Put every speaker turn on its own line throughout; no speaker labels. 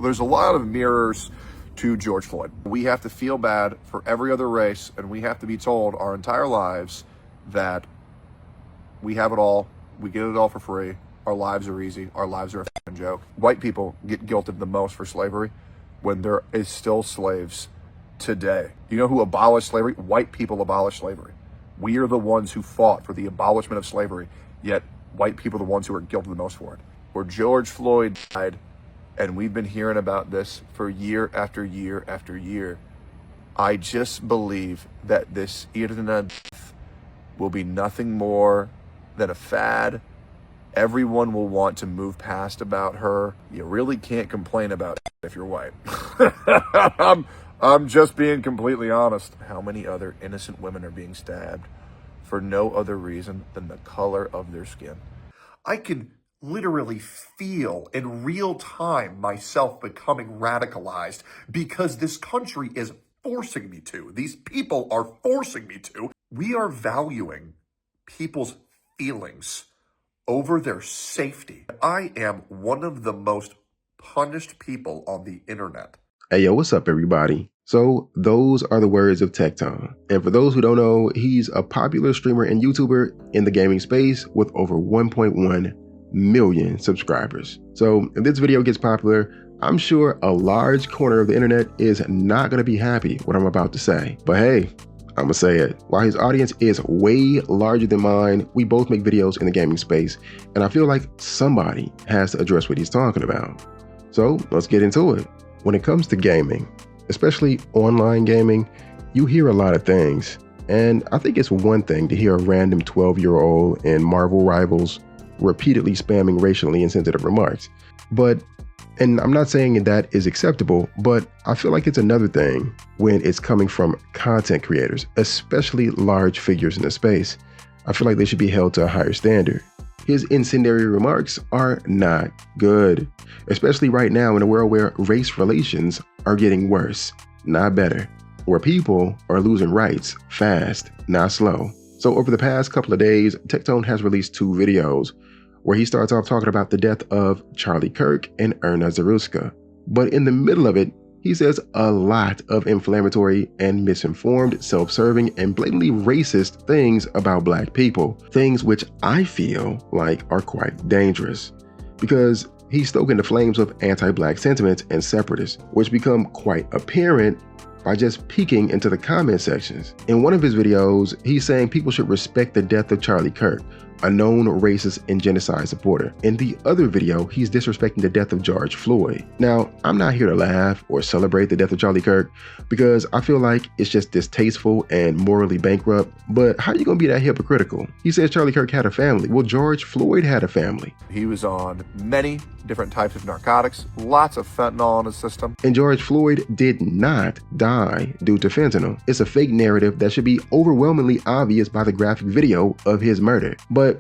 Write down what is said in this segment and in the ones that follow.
there's a lot of mirrors to George Floyd. We have to feel bad for every other race, and we have to be told our entire lives that we have it all, we get it all for free, our lives are easy, our lives are a fucking joke. White people get guilted the most for slavery when there is still slaves today. You know who abolished slavery? White people abolished slavery. We are the ones who fought for the abolishment of slavery, yet white people are the ones who are guilty the most for it. Where George Floyd died, and we've been hearing about this for year after year after year, I just believe that this Irna death will be nothing more than a fad. Everyone will want to move past about her. You really can't complain about it if you're white. I'm just being completely honest. How many other innocent women are being stabbed for no other reason than the color of their skin? I can literally feel in real time myself becoming radicalized because this country is forcing me to. These people are forcing me to. We are valuing people's feelings over their safety. I am one of the most punished people on the internet.
Hey, yo, what's up, everybody? So those are the words of Tectone. And for those who don't know, he's a popular streamer and YouTuber in the gaming space with over 1.1 million subscribers. So if this video gets popular, I'm sure a large corner of the internet is not going to be happy with what I'm about to say. But hey, I'm gonna say it. While his audience is way larger than mine, we both make videos in the gaming space, and I feel like somebody has to address what he's talking about. So let's get into it. When it comes to gaming, especially online gaming, you hear a lot of things. And I think it's one thing to hear a random 12-year-old in Marvel Rivals repeatedly spamming racially insensitive remarks. And I'm not saying that is acceptable, but I feel like it's another thing when it's coming from content creators, especially large figures in the space. I feel like they should be held to a higher standard. His incendiary remarks are not good, especially right now in a world where race relations are getting worse, not better, where people are losing rights fast, not slow. So over the past couple of days, Tectone has released 2 videos where he starts off talking about the death of Charlie Kirk and Erna Zaruska. But in the middle of it, he says a lot of inflammatory and misinformed, self-serving, and blatantly racist things about black people. Things which I feel like are quite dangerous, because he's stoking the flames of anti-black sentiments and separatists, which become quite apparent by just peeking into the comment sections. In one of his videos, he's saying people should respect the death of Charlie Kirk, a known racist and genocide supporter. In the other video, he's disrespecting the death of George Floyd. Now, I'm not here to laugh or celebrate the death of Charlie Kirk because I feel like it's just distasteful and morally bankrupt, but how are you gonna be that hypocritical? He says Charlie Kirk had a family. Well, George Floyd had a family.
He was on many different types of narcotics, lots of fentanyl in his system.
And George Floyd did not die due to fentanyl. It's a fake narrative that should be overwhelmingly obvious by the graphic video of his murder. But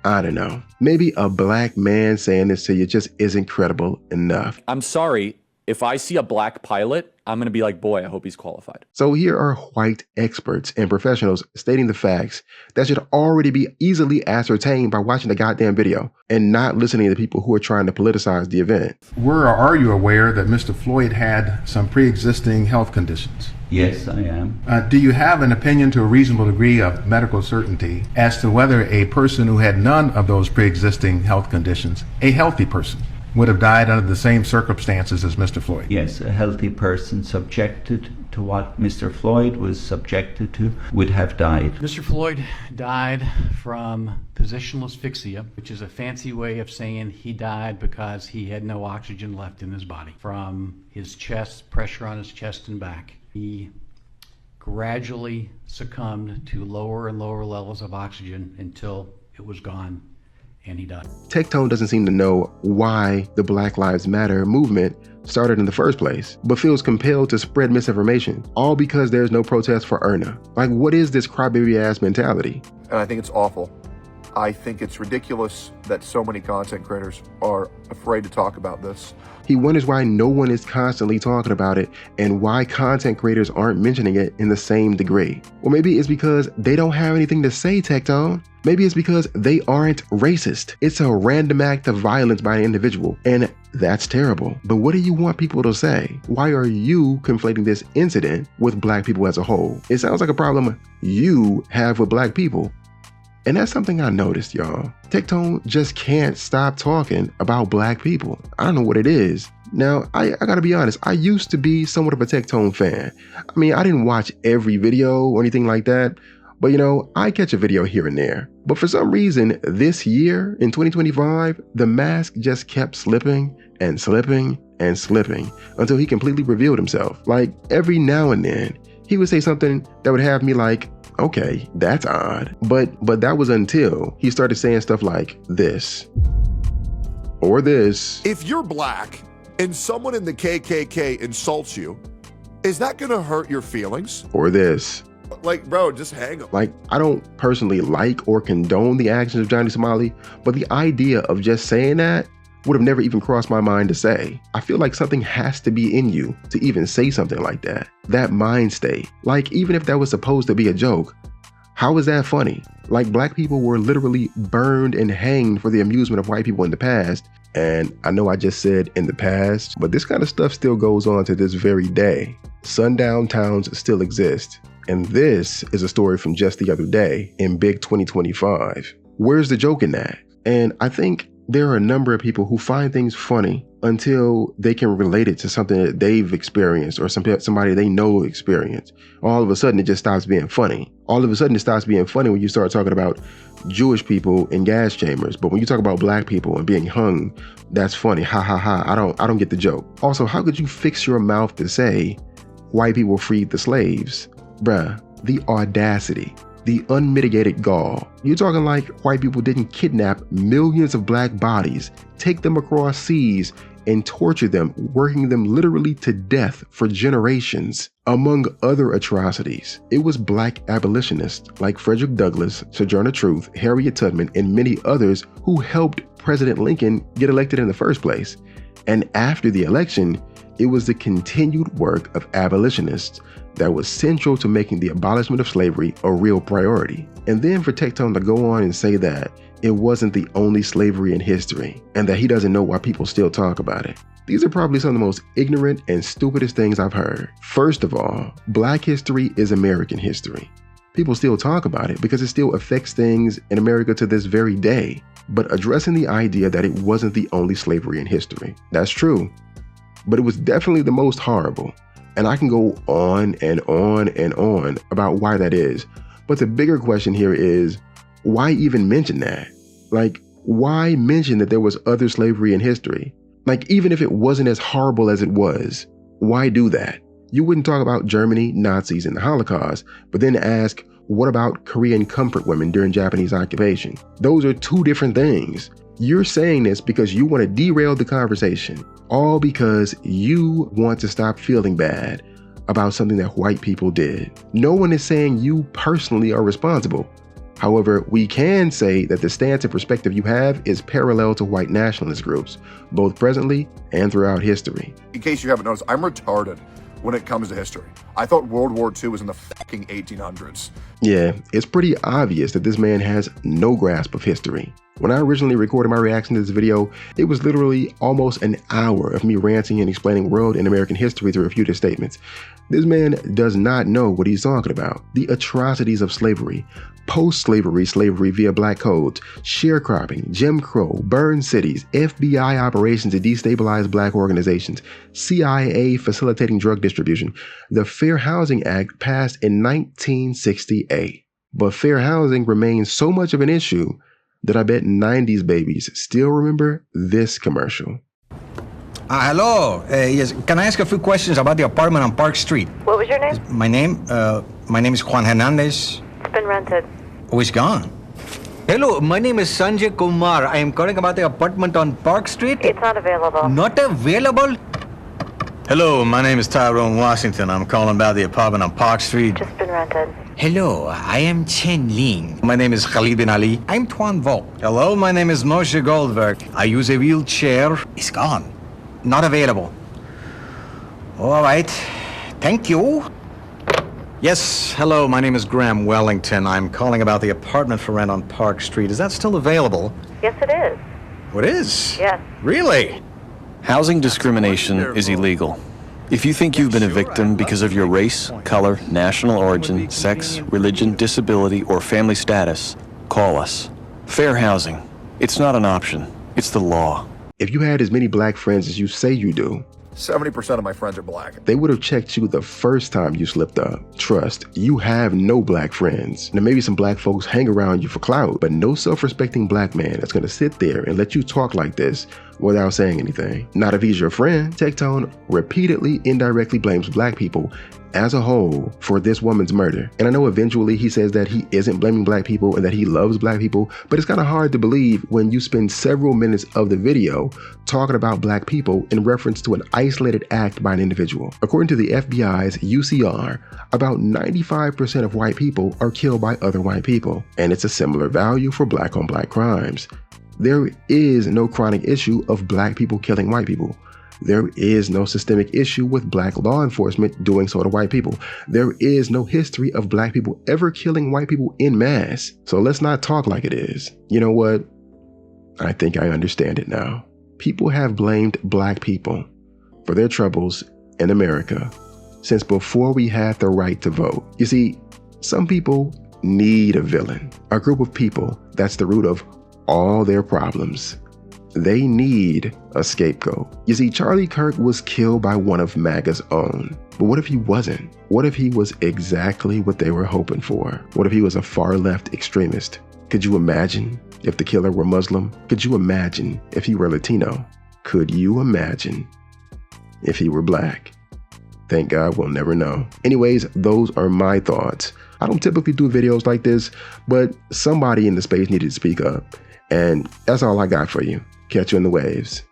I don't know, maybe a black man saying this to you just isn't credible enough.
I'm sorry, if I see a black pilot, I'm gonna be like, boy, I hope he's qualified.
So here are white experts and professionals stating the facts that should already be easily ascertained by watching the goddamn video and not listening to people who are trying to politicize the event.
Were or are you aware that Mr. Floyd had some pre-existing health conditions?
Yes, I am.
Do you have an opinion to a reasonable degree of medical certainty as to whether a person who had none of those pre-existing health conditions, a healthy person, would have died under the same circumstances as Mr. Floyd?
Yes, a healthy person subjected to what Mr. Floyd was subjected to would have died.
Mr. Floyd died from positional asphyxia, which is a fancy way of saying he died because he had no oxygen left in his body. From his chest, pressure on his chest and back, he gradually succumbed to lower and lower levels of oxygen until it was gone and he died.
Tectone doesn't seem to know why the Black Lives Matter movement started in the first place, but feels compelled to spread misinformation, all because there's no protest for Erna. Like, what is this crybaby ass mentality?
And I think it's awful I think it's ridiculous that so many content creators are afraid to talk about this.
He wonders why no one is constantly talking about it and why content creators aren't mentioning it in the same degree. Or maybe it's because they don't have anything to say, Tectone. Maybe it's because they aren't racist. It's a random act of violence by an individual, and that's terrible. But what do you want people to say? Why are you conflating this incident with black people as a whole? It sounds like a problem you have with black people. And that's something I noticed, y'all. Tectone just can't stop talking about black people. I don't know what it is. Now, I gotta be honest, I used to be somewhat of a Tectone fan. I mean, I didn't watch every video or anything like that, but you know, I catch a video here and there. But for some reason, this year, in 2025, the mask just kept slipping and slipping and slipping until he completely revealed himself. Like, every now and then, he would say something that would have me like, okay, that's odd. But that was until he started saying stuff like this or this.
If you're black and someone in the KKK insults you, is that gonna hurt your feelings?
Or this.
Like, bro, just hang them.
Like, I don't personally like or condone the actions of Johnny Somali, but the idea of just saying that would have never even crossed my mind to say. I feel like something has to be in you to even say something like that. That mind state. Like, even if that was supposed to be a joke, how is that funny? Like, black people were literally burned and hanged for the amusement of white people in the past. And I know I just said in the past, but this kind of stuff still goes on to this very day. Sundown towns still exist. And this is a story from just the other day in big 2025. Where's the joke in that? And I think there are a number of people who find things funny until they can relate it to something that they've experienced or somebody they know experienced. All of a sudden, it just stops being funny. All of a sudden, it stops being funny when you start talking about Jewish people in gas chambers. But when you talk about black people and being hung, that's funny. Ha ha ha. I don't get the joke. Also, how could you fix your mouth to say white people freed the slaves? Bruh, the audacity. The unmitigated gall. You're talking like white people didn't kidnap millions of black bodies, take them across seas, and torture them, working them literally to death for generations. Among other atrocities, it was black abolitionists like Frederick Douglass, Sojourner Truth, Harriet Tubman, and many others who helped President Lincoln get elected in the first place. And after the election, it was the continued work of abolitionists that was central to making the abolishment of slavery a real priority. And then for Tectone to go on and say that it wasn't the only slavery in history and that he doesn't know why people still talk about it. These are probably some of the most ignorant and stupidest things I've heard. First of all, black history is American history. People still talk about it because it still affects things in America to this very day. But addressing the idea that it wasn't the only slavery in history, that's true. But it was definitely the most horrible. And I can go on and on and on about why that is. But the bigger question here is, why even mention that? Like, why mention that there was other slavery in history? Like, even if it wasn't as horrible as it was, why do that? You wouldn't talk about Germany, Nazis, and the Holocaust, but then ask, what about Korean comfort women during Japanese occupation? Those are two different things. You're saying this because you want to derail the conversation, all because you want to stop feeling bad about something that white people did. No one is saying you personally are responsible. However, we can say that the stance and perspective you have is parallel to white nationalist groups, both presently and throughout history.
In case you haven't noticed, I'm retarded when it comes to history. I thought World War II was in the fucking 1800s.
Yeah, it's pretty obvious that this man has no grasp of history. When I originally recorded my reaction to this video, it was literally almost an hour of me ranting and explaining world and American history to refute his statements. This man does not know what he's talking about. The atrocities of slavery, post-slavery slavery via black codes, sharecropping, Jim Crow, burned cities, FBI operations to destabilize black organizations, CIA facilitating drug distribution. The Fair Housing Act passed in 1968. But fair housing remains so much of an issue that I bet 90s babies still remember this commercial.
Hello. Yes, can I ask a few questions about the apartment on Park Street?
What was your name?
My name is Juan Hernandez.
It's been rented.
Oh, he's gone. Hello, my name is Sanjay Kumar. I am calling about the apartment on Park Street.
It's not available.
Not available?
Hello, my name is Tyrone Washington. I'm calling about the apartment on Park Street.
Just been rented. Hello, I am Chen Ling.
My name is Khalid bin Ali. I'm Tuan Vo. Hello, my name is Moshe Goldberg. I use a wheelchair.
It's gone.
Not available. All right. Thank you. Yes, hello, my name is Graham Wellington. I'm calling about the apartment for rent on Park Street. Is that still available?
Yes, it is.
Oh, it is?
Yes.
Really?
Housing discrimination is illegal. If you think you've been a victim because of your race, color, national origin, sex, religion, disability, or family status, call us. Fair housing. It's not an option. It's the law.
If you had as many black friends as you say you do,
70% of my friends are black.
they would have checked you the first time you slipped up. Trust, you have no black friends. Now maybe some black folks hang around you for clout, but no self-respecting black man that's gonna sit there and let you talk like this without saying anything. Not if he's your friend. Tectone repeatedly indirectly blames black people as a whole for this woman's murder. And I know eventually he says that he isn't blaming black people and that he loves black people, but it's kind of hard to believe when you spend several minutes of the video talking about black people in reference to an isolated act by an individual. According to the FBI's UCR, about 95% of white people are killed by other white people, and it's a similar value for black on black crimes. There is no chronic issue of black people killing white people. There is no systemic issue with black law enforcement doing so to white people. There is no history of black people ever killing white people en masse. So let's not talk like it is. You know what? I think I understand it now. People have blamed black people for their troubles in America since before we had the right to vote. You see, some people need a villain, a group of people that's the root of all their problems. They need a scapegoat. You see, Charlie Kirk was killed by one of MAGA's own. But what if he wasn't? What if he was exactly what they were hoping for? What if he was a far-left extremist? Could you imagine if the killer were Muslim? Could you imagine if he were Latino? Could you imagine if he were black? Thank God we'll never know. Anyways, those are my thoughts. I don't typically do videos like this, but somebody in the space needed to speak up. And that's all I got for you. Catch you in the waves.